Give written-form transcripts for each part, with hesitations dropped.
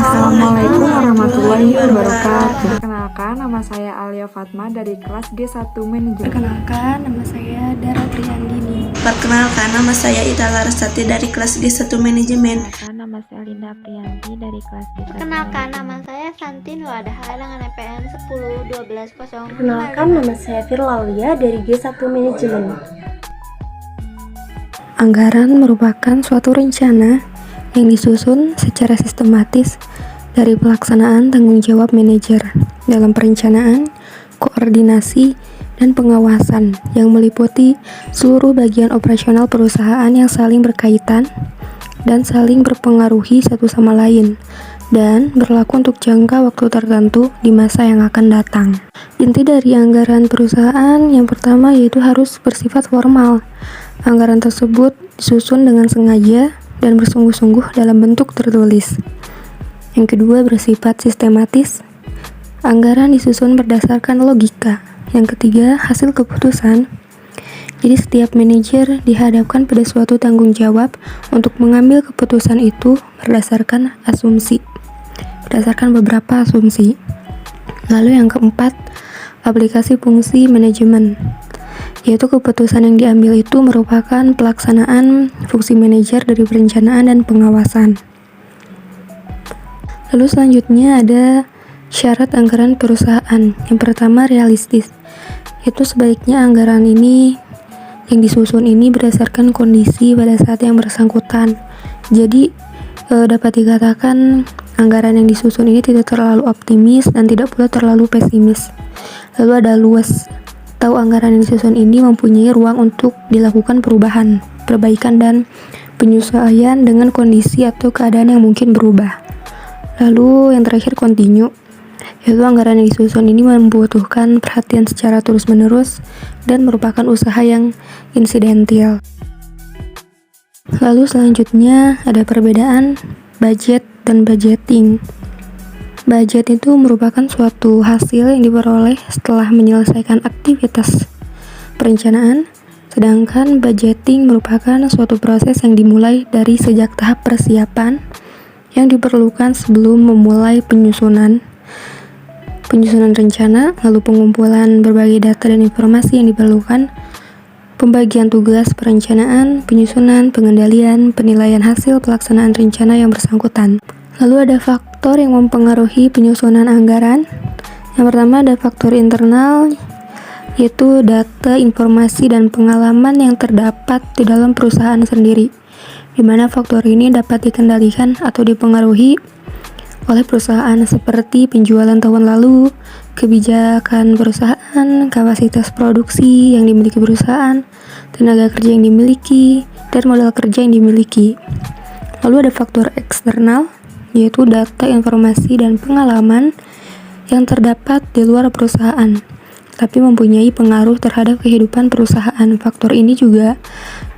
Assalamualaikum warahmatullahi wabarakatuh. Perkenalkan, nama saya Alia Fatma dari kelas G1 Manajemen. Perkenalkan, nama saya Dara Priyandini. Perkenalkan, nama saya Ita Larasati dari kelas G1 Manajemen. Perkenalkan, nama saya Linda Priyanti dari kelas G1. Perkenalkan, nama saya Santin Wadaha dengan EPN 101210. Perkenalkan, nama saya Firlaulia dari G1 Manajemen. Anggaran merupakan suatu rencana yang disusun secara sistematis dari pelaksanaan tanggung jawab manajer dalam perencanaan, koordinasi, dan pengawasan yang meliputi seluruh bagian operasional perusahaan yang saling berkaitan dan saling berpengaruhi satu sama lain dan berlaku untuk jangka waktu tertentu di masa yang akan datang. Inti dari anggaran perusahaan yang pertama yaitu harus bersifat formal. Anggaran tersebut disusun dengan sengaja dan bersungguh-sungguh dalam bentuk tertulis. Yang kedua, bersifat sistematis. Anggaran disusun berdasarkan logika. Yang ketiga, hasil keputusan. Jadi setiap manajer dihadapkan pada suatu tanggung jawab untuk mengambil keputusan itu berdasarkan asumsi. Berdasarkan beberapa asumsi. Lalu yang keempat, aplikasi fungsi manajemen. Yaitu keputusan yang diambil itu merupakan pelaksanaan fungsi manajer dari perencanaan dan pengawasan. Lalu selanjutnya ada syarat anggaran perusahaan. Yang pertama, realistis. Yaitu sebaiknya anggaran ini yang disusun ini berdasarkan kondisi pada saat yang bersangkutan. Jadi dapat dikatakan anggaran yang disusun ini tidak terlalu optimis dan tidak pula terlalu pesimis. Lalu ada luas. Tahu anggaran yang disusun ini mempunyai ruang untuk dilakukan perubahan, perbaikan, dan penyesuaian dengan kondisi atau keadaan yang mungkin berubah. Lalu yang terakhir, continue, yaitu anggaran yang disusun ini membutuhkan perhatian secara terus-menerus dan merupakan usaha yang insidental. Lalu selanjutnya ada perbedaan budget dan budgeting. Budget itu merupakan suatu hasil yang diperoleh setelah menyelesaikan aktivitas perencanaan, sedangkan budgeting merupakan suatu proses yang dimulai dari sejak tahap persiapan yang diperlukan sebelum memulai penyusunan rencana, lalu pengumpulan berbagai data dan informasi yang diperlukan, pembagian tugas perencanaan, penyusunan, pengendalian, penilaian hasil pelaksanaan rencana yang bersangkutan. Lalu ada faktor yang mempengaruhi penyusunan anggaran. Yang pertama ada faktor internal, yaitu data, informasi, dan pengalaman yang terdapat di dalam perusahaan sendiri, di mana faktor ini dapat dikendalikan atau dipengaruhi oleh perusahaan seperti penjualan tahun lalu, kebijakan perusahaan, kapasitas produksi yang dimiliki perusahaan, tenaga kerja yang dimiliki, dan modal kerja yang dimiliki. Lalu ada faktor eksternal, yaitu data, informasi, dan pengalaman yang terdapat di luar perusahaan, tapi mempunyai pengaruh terhadap kehidupan perusahaan. Faktor ini juga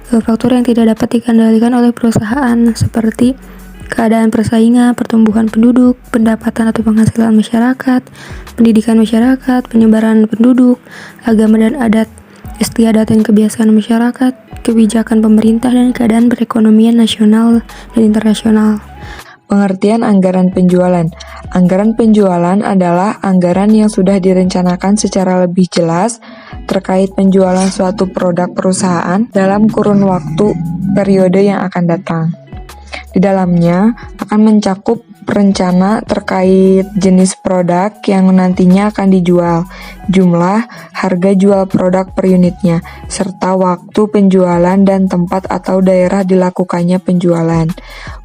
faktor yang tidak dapat dikendalikan oleh perusahaan, seperti keadaan persaingan, pertumbuhan penduduk, pendapatan atau penghasilan masyarakat, pendidikan masyarakat, penyebaran penduduk, agama dan adat, istiadat dan kebiasaan masyarakat, kebijakan pemerintah, dan keadaan perekonomian nasional dan internasional. Pengertian anggaran penjualan. Anggaran penjualan adalah anggaran yang sudah direncanakan secara lebih jelas terkait penjualan suatu produk perusahaan dalam kurun waktu periode yang akan datang. Di dalamnya akan mencakup rencana terkait jenis produk yang nantinya akan dijual, jumlah, harga jual produk per unitnya, serta waktu penjualan dan tempat atau daerah dilakukannya penjualan.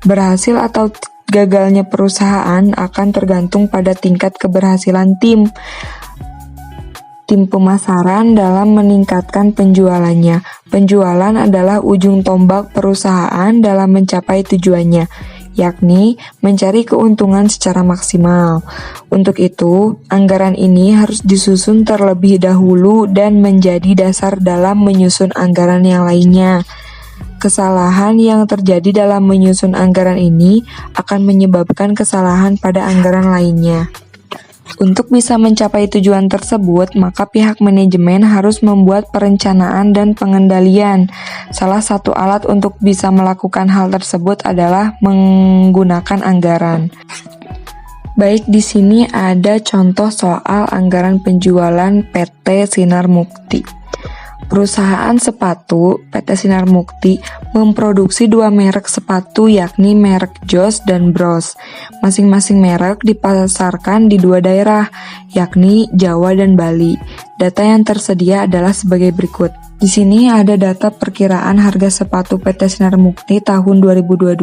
Berhasil atau gagalnya perusahaan akan tergantung pada tingkat keberhasilan tim pemasaran dalam meningkatkan penjualannya. Penjualan adalah ujung tombak perusahaan dalam mencapai tujuannya, yakni mencari keuntungan secara maksimal. Untuk itu, anggaran ini harus disusun terlebih dahulu dan menjadi dasar dalam menyusun anggaran yang lainnya. Kesalahan yang terjadi dalam menyusun anggaran ini akan menyebabkan kesalahan pada anggaran lainnya. Untuk bisa mencapai tujuan tersebut, maka pihak manajemen harus membuat perencanaan dan pengendalian. Salah satu alat untuk bisa melakukan hal tersebut adalah menggunakan anggaran. Baik, di sini ada contoh soal anggaran penjualan PT Sinar Mukti. Perusahaan sepatu PT Sinar Mukti memproduksi dua merek sepatu, yakni merek Joss dan Bros. Masing-masing merek dipasarkan di dua daerah, yakni Jawa dan Bali. Data yang tersedia adalah sebagai berikut. Di sini ada data perkiraan harga sepatu PT Sinar Mukti tahun 2022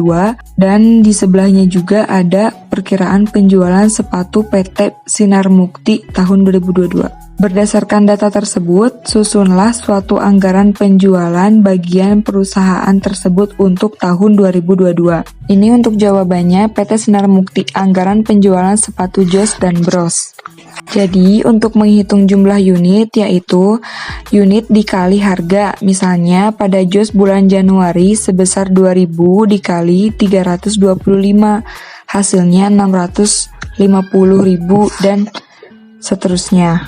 dan di sebelahnya juga ada perkiraan penjualan sepatu PT Sinar Mukti tahun 2022. Berdasarkan data tersebut, susunlah suatu anggaran penjualan bagian perusahaan tersebut untuk tahun 2022. Ini untuk jawabannya PT Sinar Mukti anggaran penjualan sepatu Joss dan Bros. Jadi, untuk menghitung jumlah unit, yaitu unit dikali harga. Misalnya, pada Joss bulan Januari sebesar 2.000 dikali 325, hasilnya 650.000 dan seterusnya.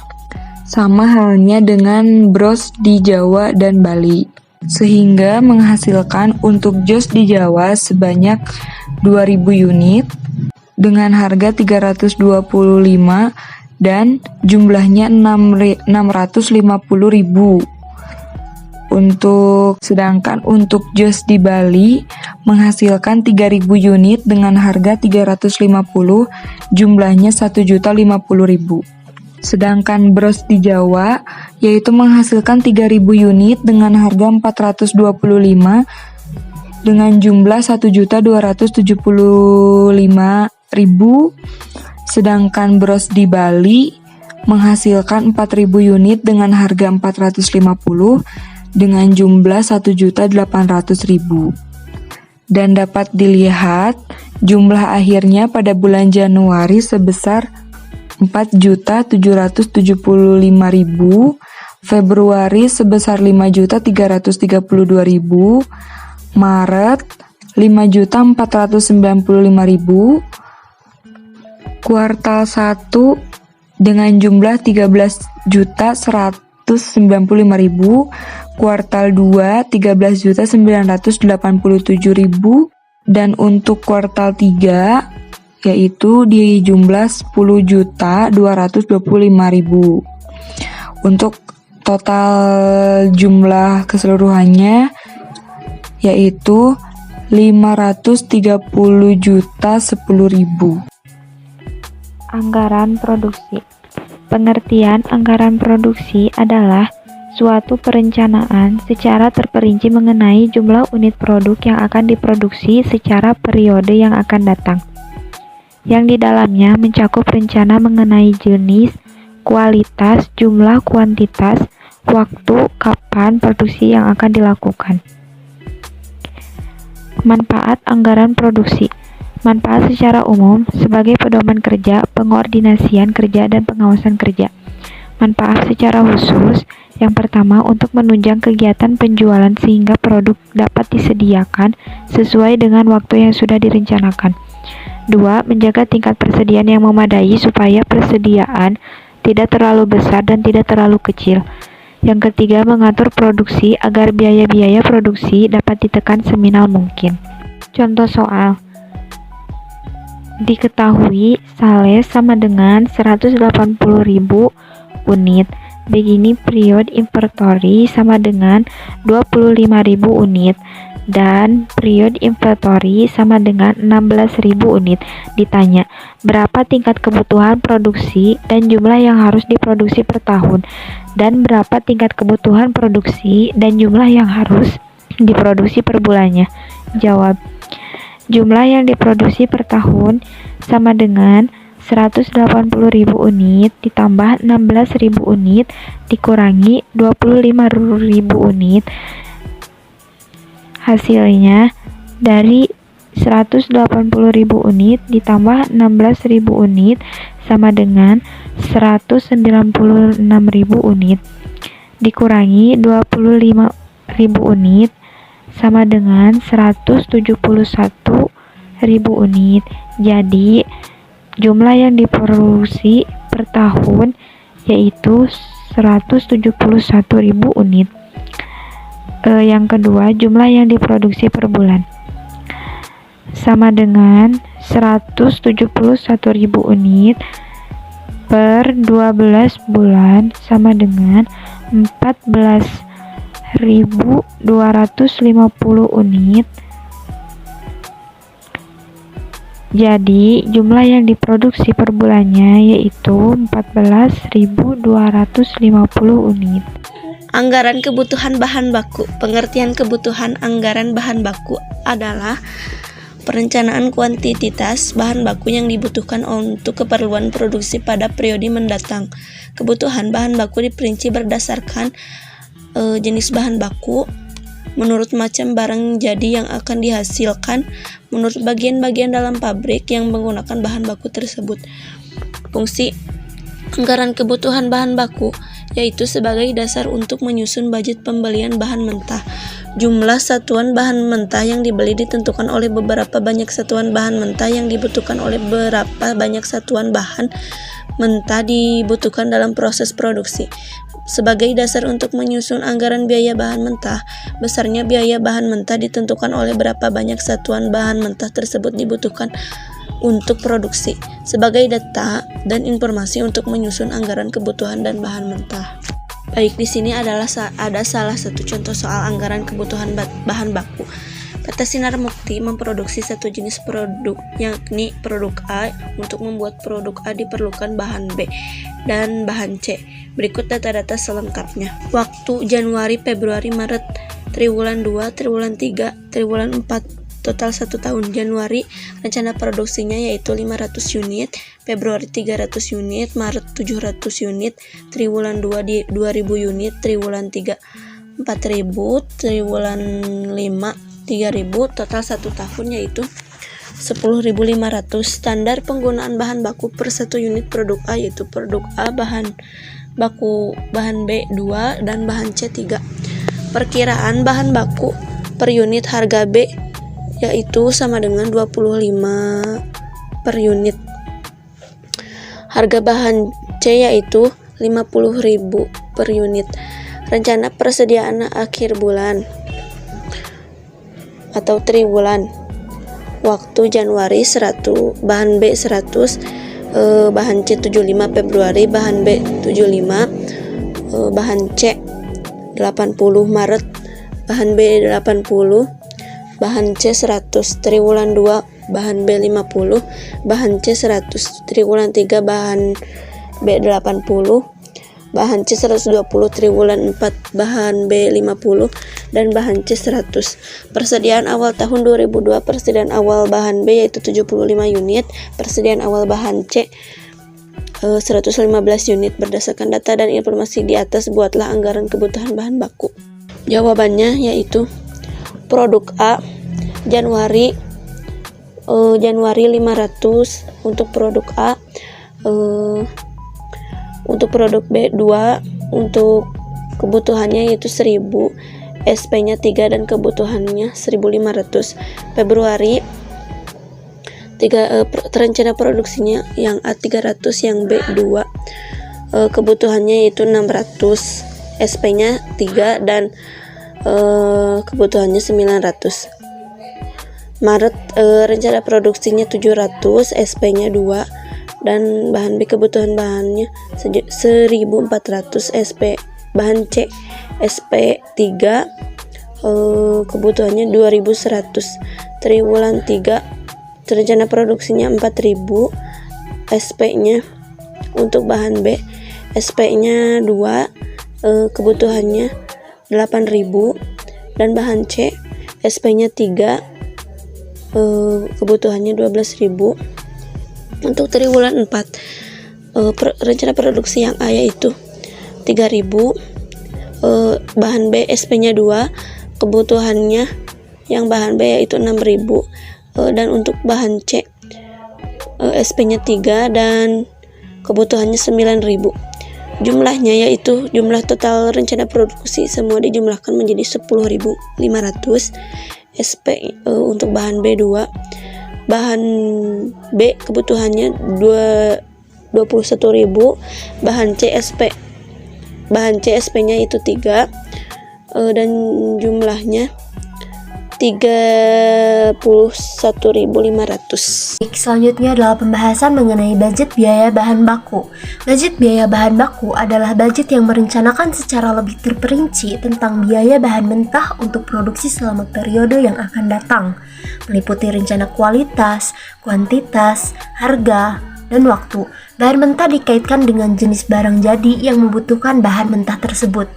Sama halnya dengan Bros di Jawa dan Bali. Sehingga menghasilkan untuk Joss di Jawa sebanyak 2.000 unit dengan harga 325 dan jumlahnya 650.000. Sedangkan untuk Joss di Bali menghasilkan 3.000 unit dengan harga 350, jumlahnya 1.050.000. Sedangkan Bros di Jawa yaitu menghasilkan 3.000 unit dengan harga 425 dengan jumlah 1.275.000. Sedangkan Bros di Bali menghasilkan 4.000 unit dengan harga 450 dengan jumlah 1.800.000. Dan dapat dilihat jumlah akhirnya pada bulan Januari sebesar 4.775.000, Februari sebesar 5.332.000, Maret 5.495.000, kuartal 1 dengan jumlah 13.195.000, kuartal 2 13.987.000, dan untuk kuartal 3 yaitu di jumlah 10.225.000. Untuk total jumlah keseluruhannya yaitu 530.010.000. Anggaran produksi. Pengertian anggaran produksi adalah suatu perencanaan secara terperinci mengenai jumlah unit produk yang akan diproduksi secara periode yang akan datang, yang di dalamnya mencakup rencana mengenai jenis, kualitas, jumlah, kuantitas, waktu, kapan produksi yang akan dilakukan. Manfaat anggaran produksi. Manfaat secara umum sebagai pedoman kerja, pengoordinasian kerja, dan pengawasan kerja. Manfaat secara khusus, yang pertama untuk menunjang kegiatan penjualan sehingga produk dapat disediakan sesuai dengan waktu yang sudah direncanakan. 2. Menjaga tingkat persediaan yang memadai supaya persediaan tidak terlalu besar dan tidak terlalu kecil. Yang ketiga, mengatur produksi agar biaya-biaya produksi dapat ditekan seminimal mungkin. Contoh soal. Diketahui sales sama dengan 180.000 unit. Begini period inventory sama dengan 25.000 unit. Dan period inventory sama dengan 16.000 unit. Ditanya, berapa tingkat kebutuhan produksi dan jumlah yang harus diproduksi per tahun? Dan berapa tingkat kebutuhan produksi dan jumlah yang harus diproduksi per bulannya? Jawab, jumlah yang diproduksi per tahun sama dengan 180.000 unit ditambah 16.000 unit dikurangi 25.000 unit. Hasilnya dari 180.000 unit ditambah 16.000 unit sama dengan 196.000 unit dikurangi 25.000 unit sama dengan 171.000 unit. Jadi jumlah yang diproduksi per tahun yaitu 171.000 unit. Yang kedua, jumlah yang diproduksi per bulan. sama dengan 171.000 unit per 12 bulan sama dengan 14.250 unit. Jadi jumlah yang diproduksi per bulannya yaitu 14.250 unit. Anggaran kebutuhan bahan baku. Pengertian kebutuhan anggaran bahan baku adalah perencanaan kuantitas bahan baku yang dibutuhkan untuk keperluan produksi pada periode mendatang. Kebutuhan bahan baku diperinci berdasarkan jenis bahan baku, menurut macam barang jadi yang akan dihasilkan, menurut bagian-bagian dalam pabrik yang menggunakan bahan baku tersebut. Fungsi anggaran kebutuhan bahan baku yaitu sebagai dasar untuk menyusun budget pembelian bahan mentah. Jumlah satuan bahan mentah yang dibeli ditentukan oleh beberapa banyak satuan bahan mentah yang dibutuhkan oleh berapa banyak satuan bahan mentah dibutuhkan dalam proses produksi. Sebagai dasar untuk menyusun anggaran biaya bahan mentah, besarnya biaya bahan mentah ditentukan oleh berapa banyak satuan bahan mentah tersebut dibutuhkan untuk produksi, sebagai data dan informasi untuk menyusun anggaran kebutuhan dan bahan mentah. Baik, di sini ada salah satu contoh soal anggaran kebutuhan bahan baku. PT Sinar Mukti memproduksi satu jenis produk, yakni produk A. Untuk membuat produk A diperlukan bahan B dan bahan C. Berikut data-data selengkapnya. Waktu Januari, Februari, Maret, triwulan 2, triwulan 3, triwulan 4, total 1 tahun. Januari, rencana produksinya yaitu 500 unit, Februari 300 unit, Maret 700 unit, triwulan 2 di 2000 unit, triwulan 3 4000, triwulan 5 3000, total 1 tahun yaitu 10.500. Standar penggunaan bahan baku per 1 unit produk A yaitu produk A bahan baku bahan B 2 dan bahan C 3. Perkiraan bahan baku per unit harga B yaitu sama dengan 25 per unit. Harga bahan C yaitu 50.000 per unit. Rencana persediaan akhir bulan atau triwulan. Waktu Januari 100, bahan B 100, bahan C 75, Februari bahan B 75, bahan C 80, Maret bahan B 80, bahan C 100, triwulan 2 bahan B 50, bahan C 100, triwulan 3 bahan B 80, bahan C 120, triwulan 4 bahan B 50, dan bahan C 100. Persediaan awal tahun 2002, persediaan awal bahan B yaitu 75 unit, persediaan awal bahan C 115 unit. Berdasarkan data dan informasi di atas, buatlah anggaran kebutuhan bahan baku. Jawabannya yaitu produk A Januari 500 untuk produk A, untuk produk B 2, untuk kebutuhannya yaitu 1000, SP-nya 3 dan kebutuhannya 1500. Februari rencana produksinya yang A 300, yang B 2, kebutuhannya yaitu 600, SP-nya 3 dan kebutuhannya 900. Maret rencana produksinya 700, SP-nya 2 dan bahan B kebutuhan bahannya 1400, SP bahan C SP 3, kebutuhannya 2100. Triwulan 3 rencana produksinya 4000, SP-nya untuk bahan B, SP-nya 2, kebutuhannya 8000 dan bahan C SP-nya 3, kebutuhannya 12.000. Untuk triwulan 4 rencana produksi yang A yaitu 3000, bahan B SP-nya 2, kebutuhannya yang bahan B yaitu 6000, dan untuk bahan C SP-nya 3 dan kebutuhannya 9000. Jumlahnya yaitu jumlah total rencana produksi semua dijumlahkan menjadi 10.500. SP untuk bahan B2, bahan B kebutuhannya 21.000, bahan C SP-nya itu 3, dan jumlahnya 31.500. Selanjutnya adalah pembahasan mengenai budget biaya bahan baku. Budget biaya bahan baku adalah budget yang merencanakan secara lebih terperinci tentang biaya bahan mentah untuk produksi selama periode yang akan datang, meliputi rencana kualitas, kuantitas, harga, dan waktu. Bahan mentah dikaitkan dengan jenis barang jadi yang membutuhkan bahan mentah tersebut.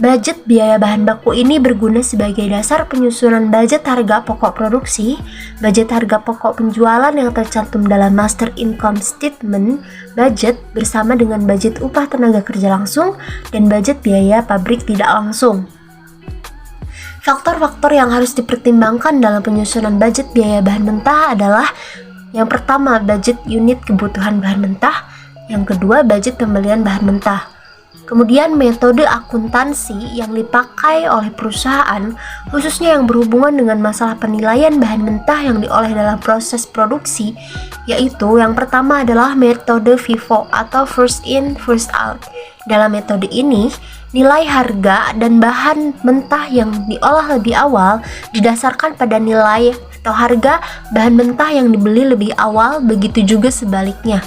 Budget biaya bahan baku ini berguna sebagai dasar penyusunan budget harga pokok produksi, budget harga pokok penjualan yang tercantum dalam Master Income Statement budget bersama dengan budget upah tenaga kerja langsung dan budget biaya pabrik tidak langsung. Faktor-faktor yang harus dipertimbangkan dalam penyusunan budget biaya bahan mentah adalah: yang pertama, budget unit kebutuhan bahan mentah. Yang kedua, budget pembelian bahan mentah. Kemudian metode akuntansi yang dipakai oleh perusahaan, khususnya yang berhubungan dengan masalah penilaian bahan mentah yang diolah dalam proses produksi, yaitu yang pertama adalah metode FIFO atau First In First Out. Dalam metode ini, nilai harga dan bahan mentah yang diolah lebih awal didasarkan pada nilai atau harga bahan mentah yang dibeli lebih awal, begitu juga sebaliknya.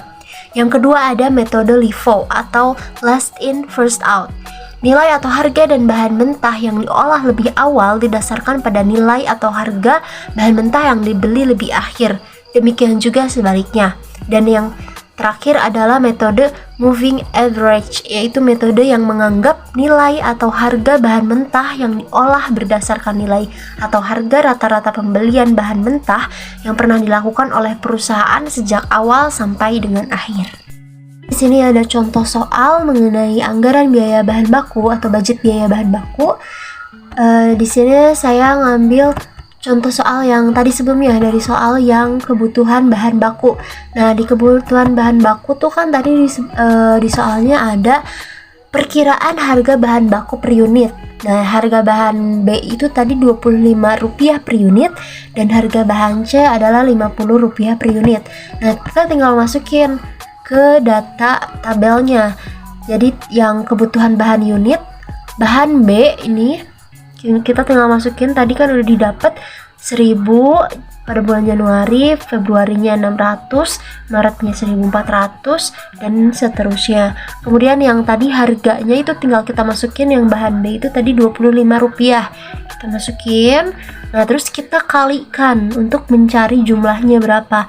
Yang kedua ada metode LIFO atau Last In First Out. Nilai atau harga dan bahan mentah yang diolah lebih awal didasarkan pada nilai atau harga bahan mentah yang dibeli lebih akhir. Demikian juga sebaliknya. Dan yang terakhir adalah metode Moving Average, yaitu metode yang menganggap nilai atau harga bahan mentah yang diolah berdasarkan nilai atau harga rata-rata pembelian bahan mentah yang pernah dilakukan oleh perusahaan sejak awal sampai dengan akhir. Di sini ada contoh soal mengenai anggaran biaya bahan baku atau budget biaya bahan baku. Di sini saya ngambil contoh soal yang tadi sebelumnya, dari soal yang kebutuhan bahan baku. Nah, di kebutuhan bahan baku tuh kan tadi di soalnya ada perkiraan harga bahan baku per unit. Nah, harga bahan B itu tadi Rp25 per unit dan harga bahan C adalah Rp50 per unit. Nah, kita tinggal masukin ke data tabelnya. Jadi yang kebutuhan bahan unit, bahan B ini kita tinggal masukin, tadi kan udah didapat 1000 pada bulan Januari, Februarinya 600, Maretnya 1400, dan seterusnya. Kemudian yang tadi harganya itu tinggal kita masukin, yang bahan B itu tadi Rp25. Kita masukin, nah terus kita kalikan untuk mencari jumlahnya berapa.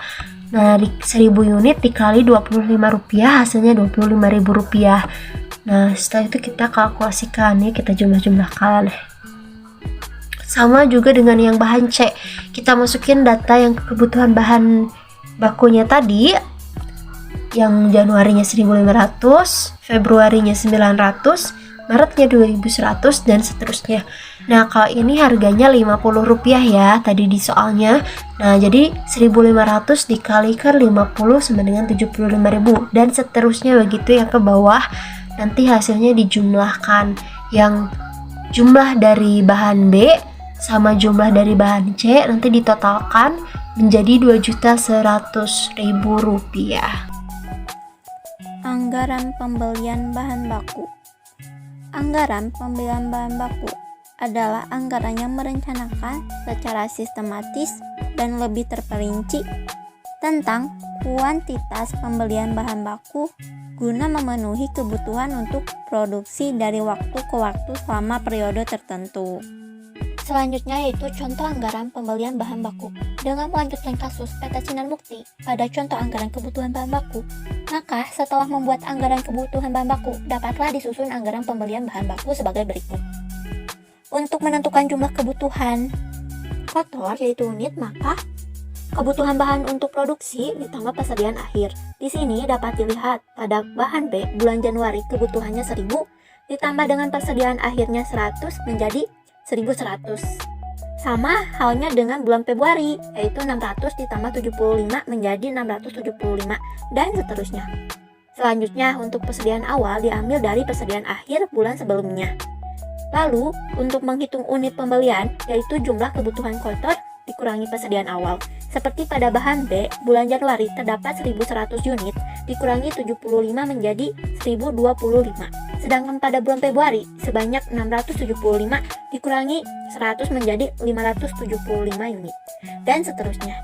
Nah, di 1000 unit dikali Rp25 hasilnya Rp25.000. Nah, setelah itu kita kalkulasikan ya, kita jumlah-jumlahkan. Sama juga dengan yang bahan C, kita masukin data yang kebutuhan bahan bakunya tadi, yang Januarinya 1500, Februarinya 900, Maretnya 2100, dan seterusnya. Nah, kalau ini harganya Rp50 ya tadi di soalnya. Nah, jadi 1500 dikalikan 50 sama dengan 75.000, dan seterusnya begitu ya ke bawah. Nanti hasilnya dijumlahkan, yang jumlah dari bahan B sama jumlah dari bahan C nanti ditotalkan menjadi Rp2.100.000. Anggaran pembelian bahan baku. Anggaran pembelian bahan baku adalah anggaran yang merencanakan secara sistematis dan lebih terperinci tentang kuantitas pembelian bahan baku guna memenuhi kebutuhan untuk produksi dari waktu ke waktu selama periode tertentu. Selanjutnya yaitu contoh anggaran pembelian bahan baku. Dengan melanjutkan kasus PT Sinar Mukti pada contoh anggaran kebutuhan bahan baku, maka setelah membuat anggaran kebutuhan bahan baku, dapatlah disusun anggaran pembelian bahan baku sebagai berikut. Untuk menentukan jumlah kebutuhan kotor yaitu unit, maka kebutuhan bahan untuk produksi ditambah persediaan akhir. Di sini dapat dilihat pada bahan B bulan Januari kebutuhannya 1000 ditambah dengan persediaan akhirnya 100 menjadi 1100. Sama halnya dengan bulan Februari, yaitu 600 ditambah 75 menjadi 675, dan seterusnya. Selanjutnya, untuk persediaan awal diambil dari persediaan akhir bulan sebelumnya. Lalu, untuk menghitung unit pembelian, yaitu jumlah kebutuhan kotor dikurangi persediaan awal. Seperti pada bahan B, bulan Januari terdapat 1100 unit, dikurangi 75 menjadi 1025. Sedangkan pada bulan Februari sebanyak 675 dikurangi 100 menjadi 575 unit. Dan seterusnya.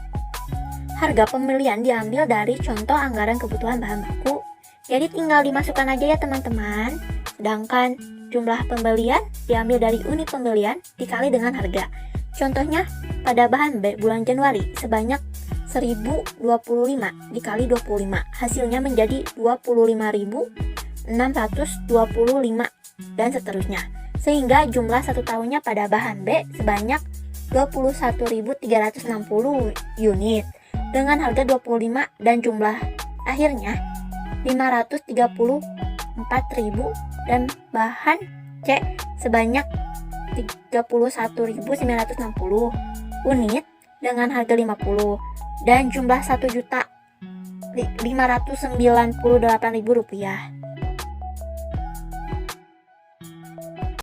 Harga pembelian diambil dari contoh anggaran kebutuhan bahan baku. Jadi tinggal dimasukkan aja ya teman-teman. Sedangkan jumlah pembelian diambil dari unit pembelian dikali dengan harga. Contohnya pada bahan B bulan Januari sebanyak 1025 dikali 25. Hasilnya menjadi 25.625 dan seterusnya. Sehingga jumlah satu tahunnya pada bahan B sebanyak 21.360 unit dengan harga 25 dan jumlah akhirnya 534.000 dan bahan C sebanyak 31.960 unit dengan harga 50 dan jumlah 1.598.000 rupiah.